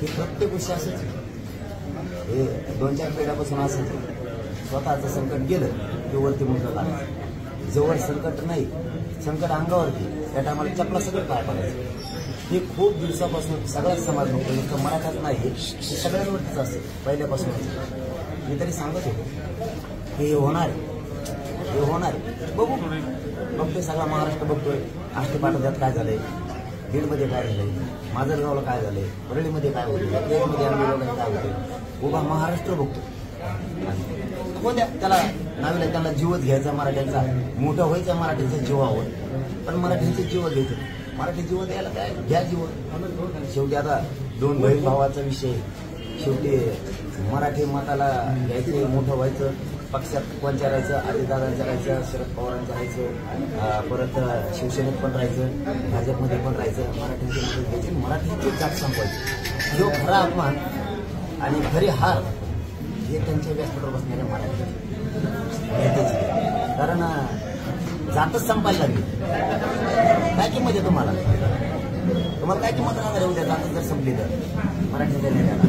हे प्रत्येक गोष्टी असंच हे 2-4 पिढ्यापासून असंच स्वतःचं संकट गेलं की वरती मुंडकं लागायचं. जवळ संकट नाही, संकट अंगावरती त्या टायमाला चपला सगळं काय पडायचं. हे खूप दिवसापासून सगळ्याच समाज नको नुसतं मराठाच नाही, हे सगळ्यांवरतीच असते पहिल्यापासूनच. मी तरी सांगत होतो की हे होणार आहे, हे होणार आहे. बघू बघतोय, सगळा महाराष्ट्र बघतोय. आष्टीपाटात काय झालंय, बीडमध्ये काय झालंय, माजलगावला काय झालंय, परळीमध्ये काय होते, केरमध्ये आंबेगावला काय होते. उभा महाराष्ट्र बघतो. हो द्या त्याला नावीला, त्याला जीवच घ्यायचा मराठ्यांचा, मोठं व्हायचा मराठ्यांच्या जीवावर. पण मराठ्यांचे जीव घ्यायचे, मराठी जीव द्यायला काय घ्या जीव. शेवटी आता 2 बहीण भावाचा विषय, शेवटी मराठी मताला घ्यायचं, मोठं व्हायचं. पक्षात कोणच्या राहायचं, अजितदादांचं राहायचं, शरद पवारांचं राहायचं, परत शिवसेनेत पण राहायचं, भाजपमध्ये पण राहायचं. मराठ्यांची मदत घ्यायची, मराठीची जात संपवायची. जो खरा अपमान आणि खरी हार हे त्यांच्या व्यासपीठावर बसणाऱ्या मराठी. कारण जातच संपायला लागली. काय किंमत आहे तुम्हाला? तुम्हाला काय किंमत राहणार आहे उद्या जातच जर संपली तर मराठीच्या नेत्याला?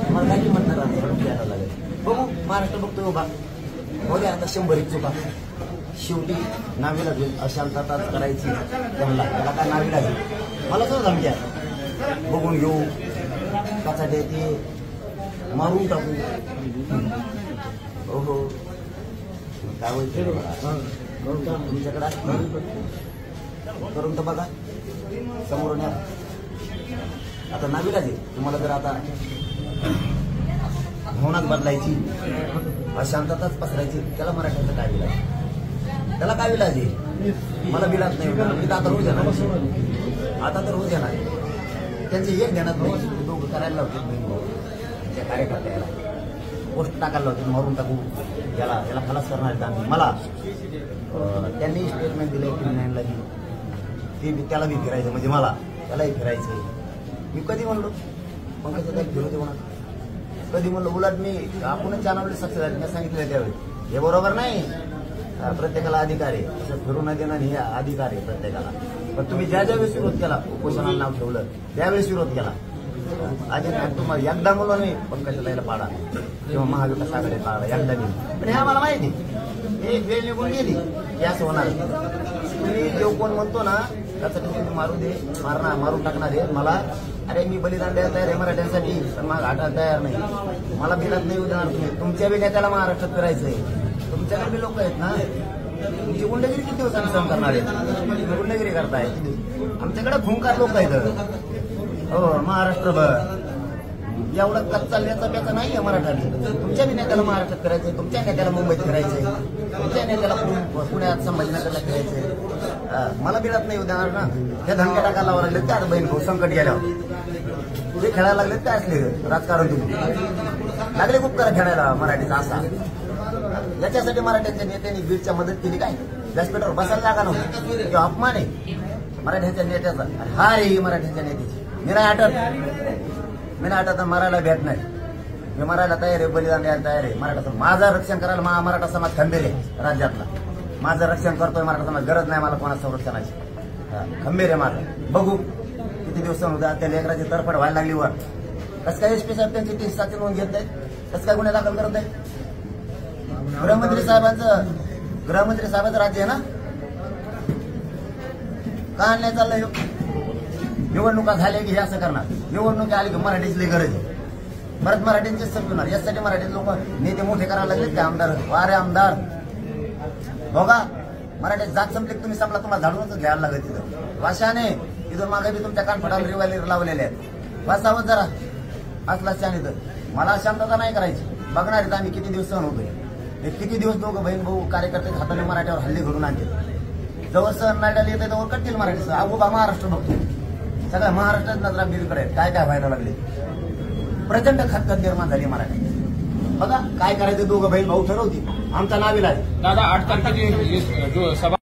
तुम्हाला काय किंमत द्यायला लागेल. बघू महाराष्ट्र बघतोय उभा. हो द्या आता 100 चुका. शेवटी नावीला घेऊन अशांतता करायची त्याला काय नावीला घेऊन मला सुद्धा धमक्या बघून घेऊ कचाटे ते मारून टाकू. हो हो काय होईल तुमच्याकडे करून तर बघा समोरून या. आता नावीला दे तुम्हाला जर आता भावनात बदलायची, अशांतताच पसरायची, त्याला मराठ्याचं काय विलाज? त्याला काय विलाज आहे? मला विलाज नाही. मी तर आता रोज येणार, आता तर रोज येणार. त्यांचे एक ध्यानात नाही, दोघं करायला लावते त्या कार्यकर्त्याला, पोस्ट टाकायला लावते, मारून टाकू याला, याला खलास करणार आहेत आम्ही. मला त्यांनी स्टेटमेंट दिलंय की ते त्याला बी फिरायचं, म्हणजे मला त्यालाही फिरायचं. मी कधी म्हणलो पंकजाताई फिरवते म्हणा? कधी म्हणलं? उलट मी आपणच चॅनलवर सक्सेस झाले. मी सांगितलं त्यावेळी हे बरोबर नाही, प्रत्येकाला अधिकार आहे, असं फिरू न देणं हे अधिकार आहे प्रत्येकाला. पण तुम्ही ज्या ज्यावेळेस विरोध केला, उपोषणाला नाव ठेवलं त्यावेळेस विरोध केला. आधी तुम्हाला एकदा म्हणलो नाही पंकजाताईला पाडा किंवा महाविकास आघाडी पाडा, एकदा नाही. पण हे आम्हाला माहिती, एक वेळ निघून गेली की असं होणार. तुम्ही जो कोण म्हणतो ना त्याचं तुम्ही मारू दे, मारून टाकणार आहे मला. अरे मी बलिदान द्यायला तयार आहे मराठ्यांसाठी, पण मग हटायला तयार नाही. मला बिलात नाही देणार तुम्ही. तुमच्या बी नेत्याला महाराष्ट्रात फिरायचंय. तुमच्याकडे बी लोक आहेत ना, तुमची गुंडगिरी किती दिवसांनी सहन करणार आहेत? गुंडगिरी करताय. आमच्याकडे खूंकार लोक आहेत. हो महाराष्ट्रभर एवढा कच्चा लेचा प्याचा नाहीये मराठाने. तुमच्या बी नेत्याला महाराष्ट्रात फिरायचंय, तुमच्या नेत्याला मुंबईत फिरायचंय, तुमच्या नेत्याला पुण्यात संभाजीनगरला फिरायचंय. मला बिलात नाही देणार ना. त्या धमक्या टाकायला लागले त्याच बहीण भाऊ संकट गेल्यावर ते खेळायला लागले काय असले राजकारण. तुम्ही लागले खूप करा खेळायला मराठीचा असा. याच्यासाठी मराठ्यांच्या नेत्यांनी बीडच्या मदत केली काय? व्यासपीठावर बसायला जागा नव्हती. किंवा अपमान आहे मराठ्यांच्या नेत्याचा. हा रे ही मराठ्यांच्या नेत्याची. मी नाही आठवत मरायला भेट नाही. मी मरायला तयार आहे, बलिदान द्यायला तयार आहे. मराठा माझं रक्षण करायला मराठा समाज खंबीर आहे राज्यातला. माझं रक्षण करतोय मराठा समाज. गरज नाही मला कोणा संरक्षणाची. खंबीर आहे माझं. बघू किती दिवस होता त्या लेकराची तरफड व्हायला लागली वर. कसं काय एसपी साहेब त्यांची 30 नोंद घेत नाही? कसं काय गुन्हे दाखल करत नाही? गृहमंत्री साहेबांचं राज्य आहे ना. का नाही चाललंय? निवडणुका झाल्या की हे असं करणार. निवडणूक आली की मराठीची गरज आहे. परत मराठींचेच संपणार. यासाठी मराठी लोक नेते मोठे करायला लागले ते आमदार. वारे आमदार बघा मराठी जात संपली तुम्ही संपला. तुम्हाला झाडूनच घ्यायला लागत तिथं वाशाने. तिथून मागे बी तुमच्या कानफटाला रिवायलर लावलेले आहेत. वाचावत जरा असला छान. इथं मला शांतता नाही करायची. बघणार आहेत आम्ही किती दिवस सहन होतोय. हे किती दिवस दोघं बहीण भाऊ कार्यकर्ते हाताने मराठ्यावर हल्ले घडून आणतील. जवळ सहन नाट्याला येते तेव्हा कटतील मराठी. उभा महाराष्ट्र बघतो. सगळ्या महाराष्ट्रात नजरा बीडकडे काय काय व्हायला लागले. प्रचंड खतखत निर्माण झाली मराठी. बघा काय करायचं दोघं बहीण भाऊ ठरवतील. आमचा नाविलाज. दादा 8 तारखेची सभा